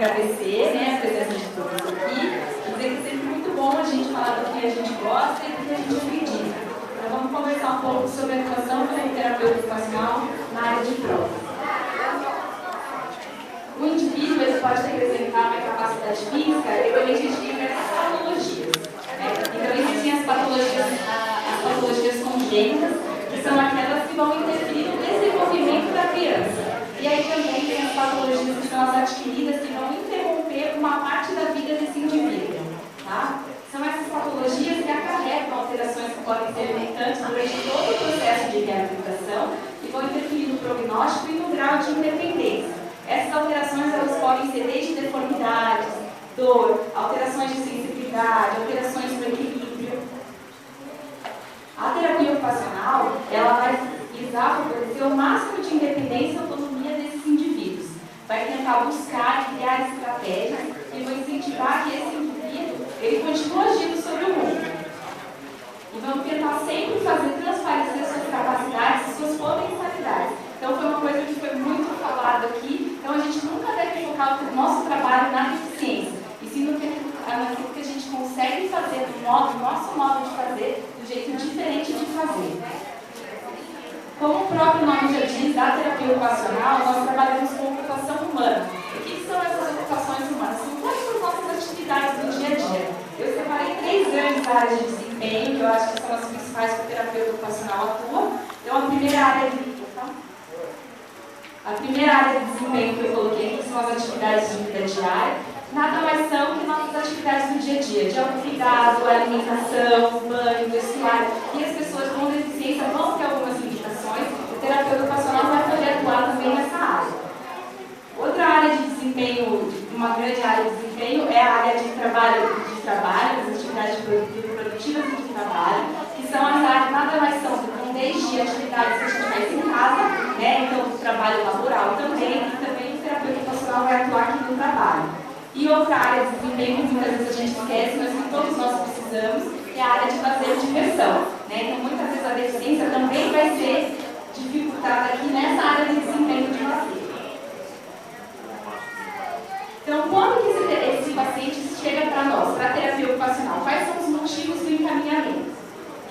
agradecer, né, a presença de todos aqui, e dizer que é sempre muito bom a gente falar do que a gente gosta e do que a gente acredita. Então vamos conversar um pouco sobre a atuação como terapeuta ocupacional na área de prova. O indivíduo ele pode representar uma capacidade física decorrente de diversas patologias. Então existem as patologias congênitas, que são aquelas que vão interferir no desenvolvimento da criança. E aí também tem as patologias que são as adquiridas, que vão interromper uma parte da vida desse indivíduo. Tá? São essas patologias que acarretam alterações que podem ser limitantes durante todo o processo de reabilitação e vão interferir no prognóstico e no grau de independência. Essas alterações elas podem ser desde deformidades, dor, alterações de sensibilidade, alterações no equilíbrio. A terapia ocupacional ela vai visar favorecer o máximo de independência e autonomia desses indivíduos. Vai tentar buscar e criar estratégias que vão incentivar que esse indivíduo ele continue agindo sobre o mundo. E vão tentar sempre fazer transparecer suas capacidades e suas potencialidades. Então foi uma coisa que foi muito falada aqui. Então a gente nunca deve focar o nosso trabalho na deficiência, e sim naquilo que a gente consegue fazer do nosso modo de fazer, do jeito diferente de fazer. Como o próprio nome já diz, da terapia ocupacional, nós trabalhamos com ocupação humana. E o que são essas ocupações humanas? São todas as nossas atividades do dia a dia. Eu separei 3 grandes áreas de desempenho, que eu acho que são as principais que o terapeuta ocupacional atua. Então, a primeira área de desempenho que eu coloquei aqui são as atividades de vida diária. Nada mais são que nossas atividades do dia a dia, de autocuidado, alimentação, banho, vestuário. E as pessoas com deficiência vão ter algumas limitações. O terapeuta ocupacional vai poder atuar também nessa área. Outra área de desempenho, uma grande área de desempenho, é a área de trabalho, as atividades produtivas e de trabalho, que são as áreas, nada mais são desde atividades que a gente faz em casa, né? Então o trabalho laboral também, e também o terapeuta ocupacional vai atuar aqui no trabalho. E outra área de desempenho que muitas vezes a gente esquece, mas que todos nós precisamos, é a área de lazer e diversão. Né? Então muitas vezes a deficiência também vai ser dificultada aqui nessa área de desempenho de lazer. Então quando que esse paciente chega para nós, para a terapia ocupacional? Quais são os motivos do encaminhamento?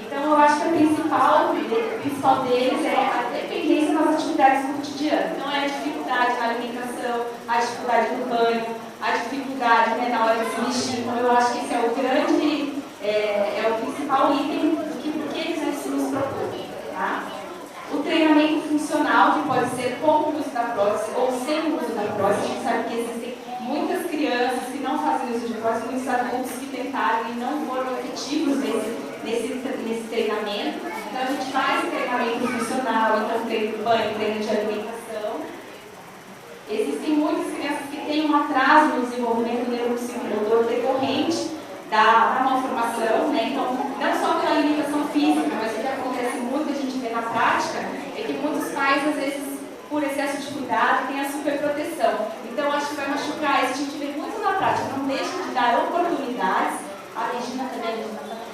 Então eu acho que o principal deles é a dependência das atividades cotidianas. Então é a dificuldade na alimentação, a dificuldade no banho, a dificuldade na hora de se vestir. Então eu acho que esse é o grande, o principal item do que eles nos propõem. Tá? O treinamento funcional, que pode ser com o uso da prótese ou sem o uso da prótese. A gente sabe que existem muitas crianças que não fazem uso de prótese, muitos adultos que tentaram e não foram efetivos nesse treinamento. Então a gente faz treinamento funcional, então treino de banho, treino de alimentação. Existem muitas crianças que têm um atraso no desenvolvimento neuropsicomotor decorrente da malformação, né? Então, não só pela limitação física, mas o que acontece muito, a gente vê na prática, é que muitos pais, às vezes, por excesso de cuidado, têm a superproteção. Então, acho que vai machucar isso. A gente vê muito na prática. Não deixa de dar oportunidades. A Regina também,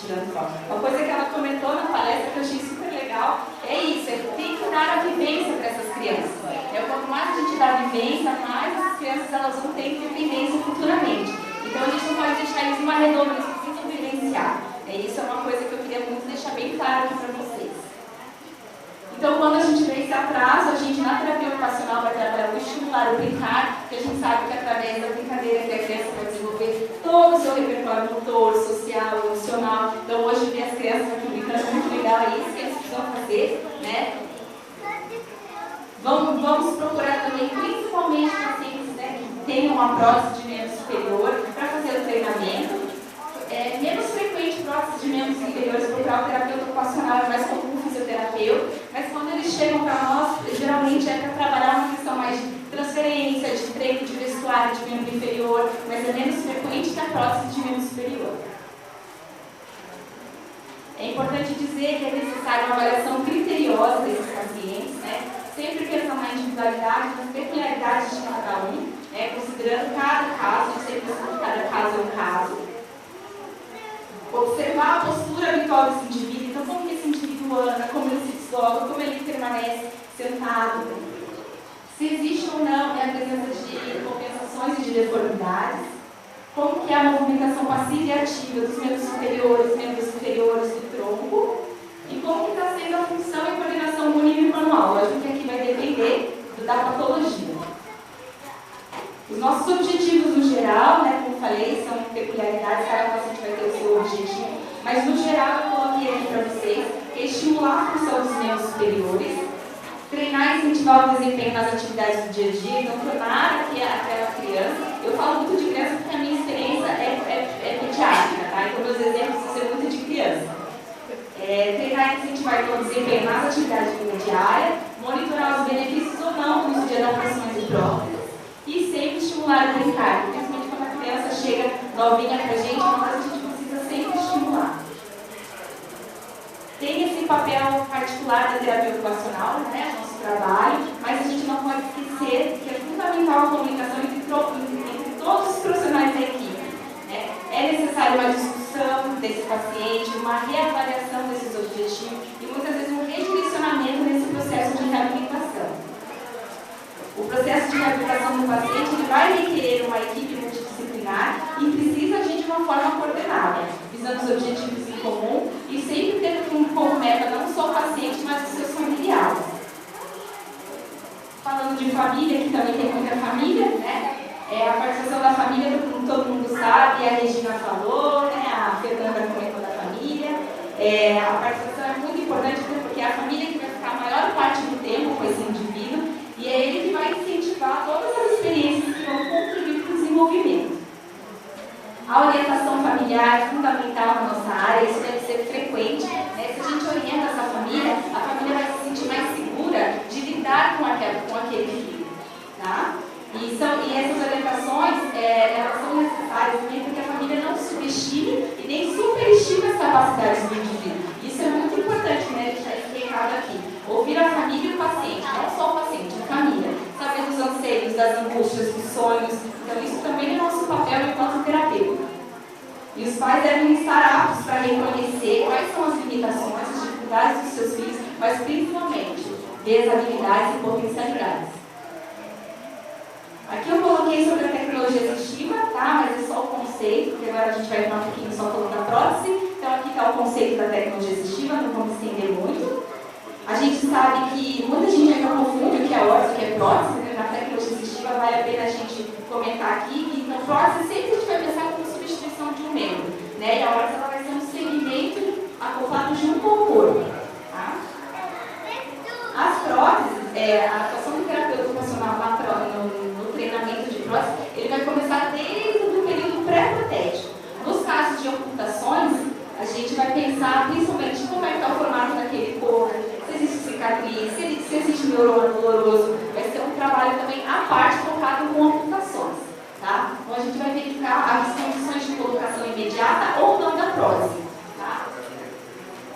tirando foto. Uma coisa que ela comentou na palestra que eu achei super legal é isso, tem que dar a vivência para essas crianças. Quanto mais a gente dá vivência, mais as crianças elas vão ter independência futuramente. Então a gente não pode deixar eles numa redonda, eles precisam vivenciar. Isso é uma coisa que eu queria muito deixar bem claro aqui para vocês. Então quando a gente vê esse atraso, a gente na terapia ocupacional vai trabalhar o estimular, o brincar, que a gente sabe que através da brincadeira que a criança vai desenvolver todo o seu repertório motor, social, emocional. Então hoje ver as crianças aqui brincando é muito legal, é isso que eles precisam fazer, né? Vamos procurar também, principalmente pacientes, né, que tenham uma prótese de membro superior, para fazer o treinamento. É menos frequente prótese de membros inferiores procurar o terapeuta ocupacional, é mais comum o fisioterapeuta, mas quando eles chegam para nós, geralmente é para trabalhar uma questão mais de transferência, de treino de vestuário de membro inferior, mas é menos frequente que a prótese de membro superior. É importante dizer que é necessária uma avaliação criteriosa desses pacientes, né? Sempre pensando na individualidade, nas peculiaridades de cada um, né? Considerando cada caso, sempre pensando que cada caso é um caso. Observar a postura habitual desse indivíduo, então como que esse indivíduo anda, como ele se desloca, como ele permanece sentado. Se existe ou não a presença de compensações alterações e de deformidades, como que é a movimentação passiva e ativa dos membros superiores, membros inferiores do tronco, e como que está sendo a função e coordenação unimanual. Lógico que aqui vai depender da patologia. Os nossos objetivos no geral, né, como falei, são peculiaridades, cada paciente vai ter o seu objetivo, mas no geral eu coloquei aqui para vocês que é estimular a função dos membros superiores, treinar e incentivar o desempenho nas atividades do dia a dia, então tornar aquela criança. Eu falo muito de criança porque a minha experiência é pediátrica, tá? Então meus exemplos vão ser muito de criança. Treinar e incentivar então, o desempenho nas atividades de vida diária, monitorar os benefícios ou não do uso de adaptações e próteses, e sempre estimular o brincar, principalmente quando a criança chega novinha pra gente, é uma coisa que a gente precisa sempre estimular. Tem esse papel particular da terapia ocupacional, né, nosso trabalho, mas a gente não pode esquecer que é fundamental a comunicação entre todos os profissionais da equipe. Né? É necessário uma discussão desse paciente, uma reavaliação desses objetivos e muitas vezes um redirecionamento nesse processo de reabilitação. O processo de reabilitação do paciente ele vai requerer uma equipe multidisciplinar e precisa agir de uma forma coordenada, visando os objetivos em comum e sempre tendo como meta não só o paciente, mas os seus familiares. Falando de família, que também tem muita família, né? A participação da família, todo mundo sabe, a Regina falou, né? A Fernanda comentou da família. A participação é muito importante porque é a família que vai ficar a maior parte do tempo com esse indivíduo e é ele que vai incentivar todas as experiências que vão contribuir para o desenvolvimento. A orientação familiar é fundamental na nossa área, isso deve ser frequente. Né? Se a gente orienta essa família, a família vai se sentir mais segura de lidar com aquele filho. Tá? E essas orientações, elas são necessárias também porque a família não subestime e nem superestima as capacidades do indivíduo. Isso é muito importante, né? Deixar isso bem claro aqui. Ouvir a família e o paciente, não só o paciente, a família. Saber dos anseios, das angústias, dos sonhos. Então, isso também é nosso papel enquanto terapeuta. E os pais devem estar aptos para reconhecer quais são as limitações, as dificuldades dos seus filhos, mas principalmente ver as habilidades e potencialidades. Aqui eu coloquei sobre a tecnologia assistiva, tá? Mas é só o conceito, porque agora a gente vai falar um pouquinho só falando da prótese. Então aqui está o conceito da tecnologia assistiva, não vamos estender muito. A gente sabe que muita gente ainda confunde o que é órtese e o que é prótese, né? Na tecnologia assistiva vale a pena a gente comentar aqui que então, prótese sempre a gente vai pensar como substituição de um membro, né? E a órtese ela vai ser um segmento acoplado junto ao corpo. Tá? As próteses, a atuação do terapeuta ocupacional no treinamento de prótese, ele vai começar desde o período pré-protético. Nos casos de ocultações, a gente vai pensar principalmente como é que está o formato daquele corpo, se existe cicatriz, se existe neurônio doloroso. Vai ser um trabalho também à parte focado com ocultações. Tá? Então a gente vai verificar as condições de colocação imediata ou não da prótese. Tá?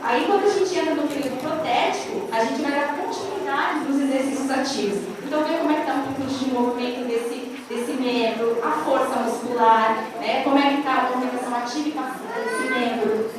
Aí quando a gente entra no período protético, a gente vai dar continuidade nos exercícios ativos. Então ver como é que está o amplitude de movimento desse membro, a força muscular, né? Como é que está a movimentação ativa e passiva desse membro.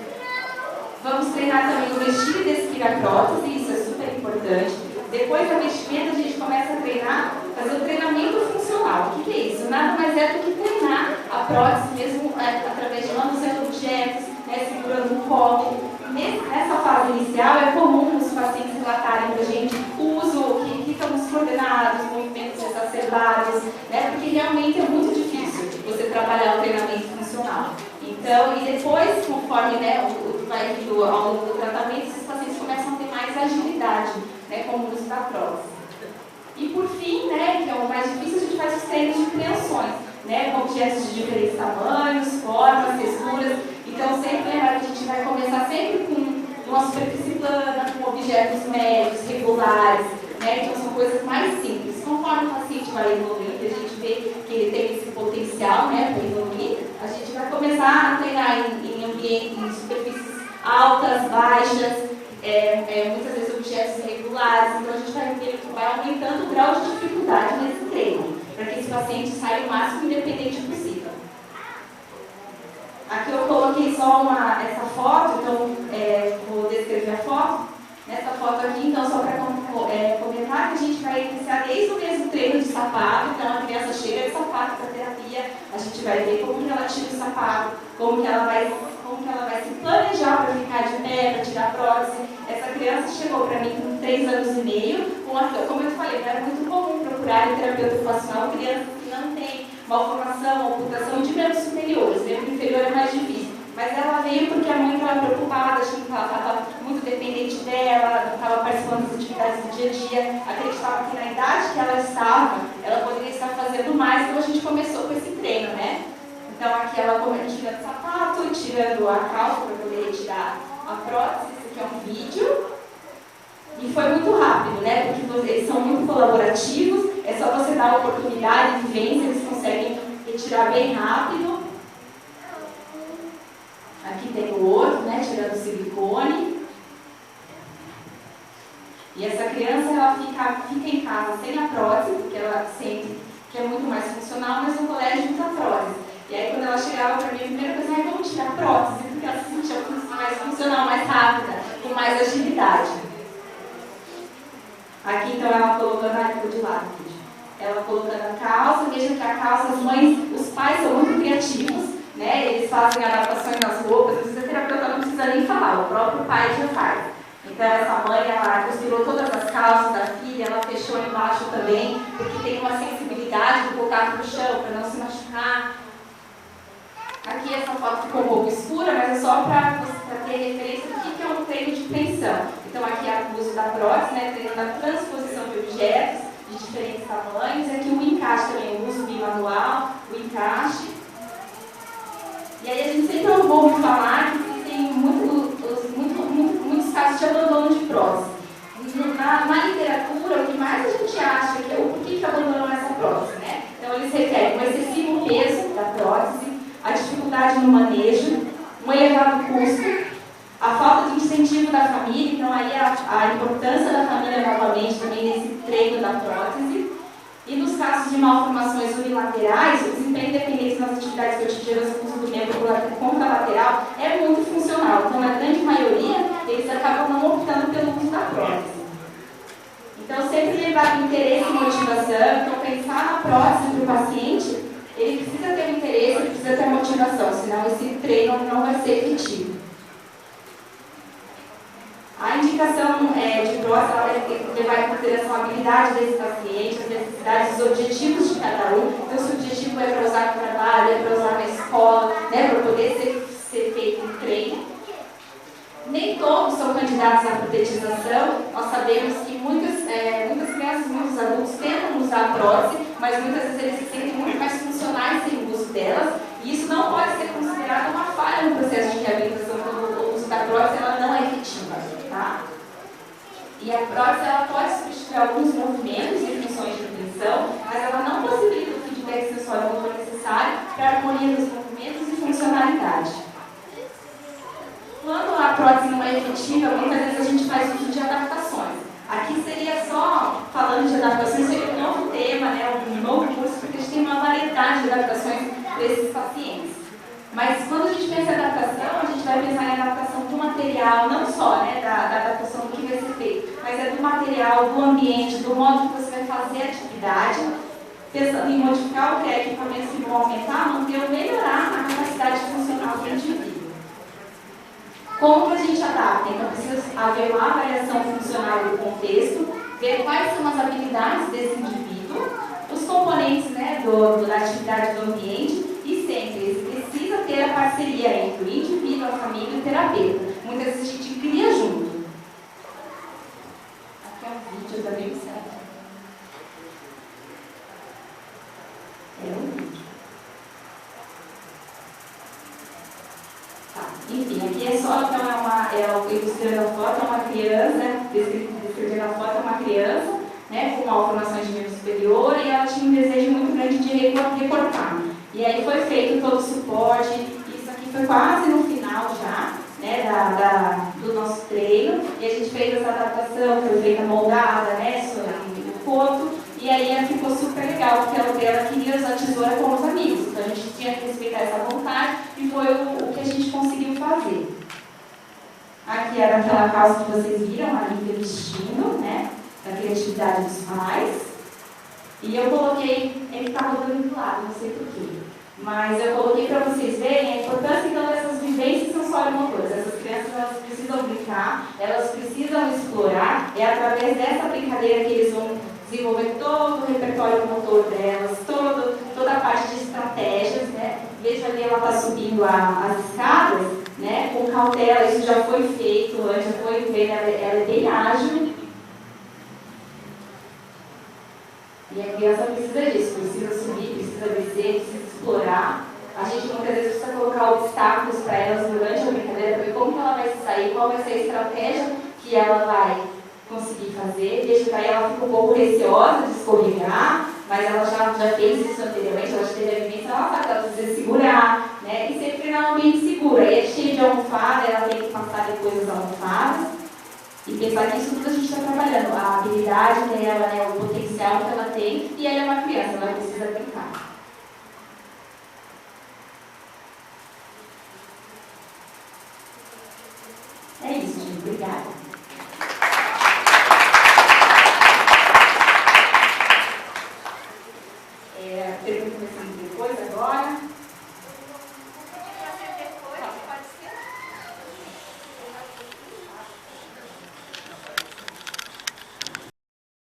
Vamos treinar também o vestir e despir a prótese, isso é super importante. Depois da vestimenta a gente começa a treinar, fazer o treinamento funcional. O que é isso? Nada mais é do que treinar a prótese mesmo através de manuseando objetos, né? Segurando um copo. Nessa fase inicial é comum os pacientes relatarem para a gente o uso, que ficamos coordenados, movimentos exacerbados, né? Porque realmente é muito difícil você trabalhar o treinamento funcional. Então, e depois, conforme né, vai indo ao longo do tratamento, esses pacientes começam a ter mais agilidade, né, com o uso da prótese. E por fim, né, que é o mais difícil, a gente faz os treinos de preensões, né, com objetos de diferentes tamanhos, formas, texturas. Então, sempre lembrar que a gente vai começar sempre com uma superfície plana, com objetos médios, regulares, né? Então, são coisas mais simples. Conforme o paciente vai evoluindo, a gente vê que ele tem esse potencial, né, para evoluir, a gente vai começar a treinar em ambientes, em superfícies altas, baixas, muitas vezes objetos irregulares. Então, a gente vai aumentando o grau de dificuldade nesse treino, para que esse paciente saia o máximo independente possível. Aqui eu coloquei só essa foto, então vou descrever a foto. Nessa foto aqui, então, só para comentar que a gente vai iniciar desde o mesmo treino de sapato. Então, a criança chega de sapato para a terapia, a gente vai ver como que ela tira o sapato, como que ela vai se planejar para ficar de pé, para tirar a prótese. Essa criança chegou para mim com 3 anos e meio, como eu falei, era muito comum procurar em terapeuta ocupacional crianças que não têm malformação, amputação de membros superiores. Membro inferior é mais difícil. Mas ela veio porque a mãe estava preocupada, achando que ela estava muito dependente dela, não estava participando das atividades do dia a dia, acreditava que na idade que ela estava, ela poderia estar fazendo mais, então a gente começou com esse treino, né? Então aqui ela tirando o sapato, tirando a calça para poder retirar a prótese. Esse aqui é um vídeo. E foi muito rápido, né? Porque eles são muito colaborativos, é só você dar a oportunidade de vivência, eles conseguem retirar bem rápido. Aqui tem o outro, né? Tirando o silicone. E essa criança, ela fica em casa sem a prótese, porque ela sente que é muito mais funcional, mas no colégio usa prótese. E aí, quando ela chegava para mim, a primeira coisa era vamos tirar a prótese, porque ela se sentia mais funcional, mais rápida, com mais agilidade. Aqui, então, ela colocando aqui de lado, ela colocando a calça. Veja que a calça, os pais são muito criativos, né? Eles fazem adaptações nas roupas, a fisioterapeuta não precisa nem falar, o próprio pai já faz. Então, essa mãe, ela costurou todas as calças da filha, ela fechou embaixo também, porque tem uma sensibilidade do contato no chão, para não se machucar. Aqui essa foto ficou um pouco escura, mas é só para ter referência do que é um treino de tensão. Então, aqui é o uso da prótese, né? Treino da transposição de objetos de diferentes tamanhos. Aqui o encaixe também, o uso bimanual, o encaixe. E aí a gente sempre ouve falar que tem muitos casos de abandono de prótese. Na literatura, o que mais a gente acha que é o porquê que abandonou essa prótese, né? Então, eles referem o excessivo peso da prótese, a dificuldade no manejo, um elevado custo, a falta de incentivo da família. Então, aí a importância da família novamente também nesse treino da prótese. E nos casos de malformações unilaterais, o desempenho independente nas atividades cotidianas com o uso do membro contralateral é muito funcional. Então, na grande maioria, eles acabam não optando pelo uso da prótese. Então, sempre levar interesse e motivação. Então, pensar na prótese para o paciente, ele precisa ter interesse, ele precisa ter motivação, senão esse treino não vai ser efetivo. A indicação de prótese, ela vai levar em consideração a habilidade desse paciente, as necessidades, os objetivos de cada um. Então, se o objetivo é para usar no trabalho, é para usar na escola, né, para poder ser feito um treino. Nem todos são candidatos à protetização. Nós sabemos que muitas crianças, muitos adultos tentam usar a prótese, mas muitas vezes eles se sentem muito mais funcionais sem o uso delas. E isso não pode ser considerado uma falha no processo de reabilitação, quando o uso da prótese ela não é efetiva. Tá? E a prótese ela pode substituir alguns movimentos e funções de tensão, mas ela não possibilita o feedback sensório motor necessário para a harmonia dos movimentos e funcionalidade. Quando a prótese não é efetiva, muitas vezes a gente faz uso de adaptações. Aqui seria só, falando de adaptações, seria um novo tema, né, um novo curso, porque a gente tem uma variedade de adaptações para esses pacientes. Mas quando a gente pensa em adaptação, a gente vai pensar em adaptação do material, não só, né, da adaptação do que vai ser feito, mas é do material, do ambiente, do modo que você vai fazer a atividade, pensando em modificar o que é equipamentos que vão aumentar, manter ou melhorar a capacidade funcional do indivíduo. Como que a gente adapta? Então, precisa haver uma avaliação funcional do contexto, ver quais são as habilidades desse indivíduo, os componentes, né, da atividade do ambiente, e sempre precisa ter a parceria entre o indivíduo, a família e o terapeuta. Muitas vezes a gente cria junto. Aqui é um vídeo também, certo? É um vídeo. Tá. Enfim, aqui é só, então, ilustrando a foto, é uma criança, descrevendo a foto, é uma criança, né, com malformações de membro superior, e ela tinha um desejo muito grande de recortar. E aí foi feito todo o suporte, isso aqui foi quase no final já, né, do nosso treino, e a gente fez essa adaptação, foi feita moldada, né, no corpo, e aí ficou super legal, porque ela queria usar a tesoura como os amigos, então a gente tinha que respeitar essa vontade, e foi o que a gente conseguiu fazer. Aqui era aquela calça que vocês viram, a Lívia vestindo, né, da criatividade dos pais. E eu coloquei, ele está rodando do lado, não sei porquê. Mas eu coloquei para vocês verem a importância então dessas vivências sensórias motoras. Essas crianças elas precisam brincar, elas precisam explorar. É através dessa brincadeira que eles vão desenvolver todo o repertório motor delas, toda a parte de estratégias, né? Veja ali, ela está subindo as escadas, né? Com cautela, isso já foi feito, antes já foi feito, ela é bem ágil. E a criança precisa disso, precisa subir, precisa descer, precisa explorar. A gente muitas vezes precisa colocar obstáculos para elas durante a brincadeira, para ver como que ela vai sair, qual vai ser a estratégia que ela vai conseguir fazer. Deixa que aí ela fica um pouco receosa de escorregar, mas ela já fez isso anteriormente, ela já teve a vivência, ela sabe que ela precisa segurar, né? E sempre treinar um ambiente seguro. Aí é cheio de almofada, ela tem que passar depois as almofadas. E pensar que isso tudo a gente está trabalhando, a habilidade dela, né, o potencial que ela tem, e ela é uma criança, ela precisa brincar. É isso, gente. Obrigada.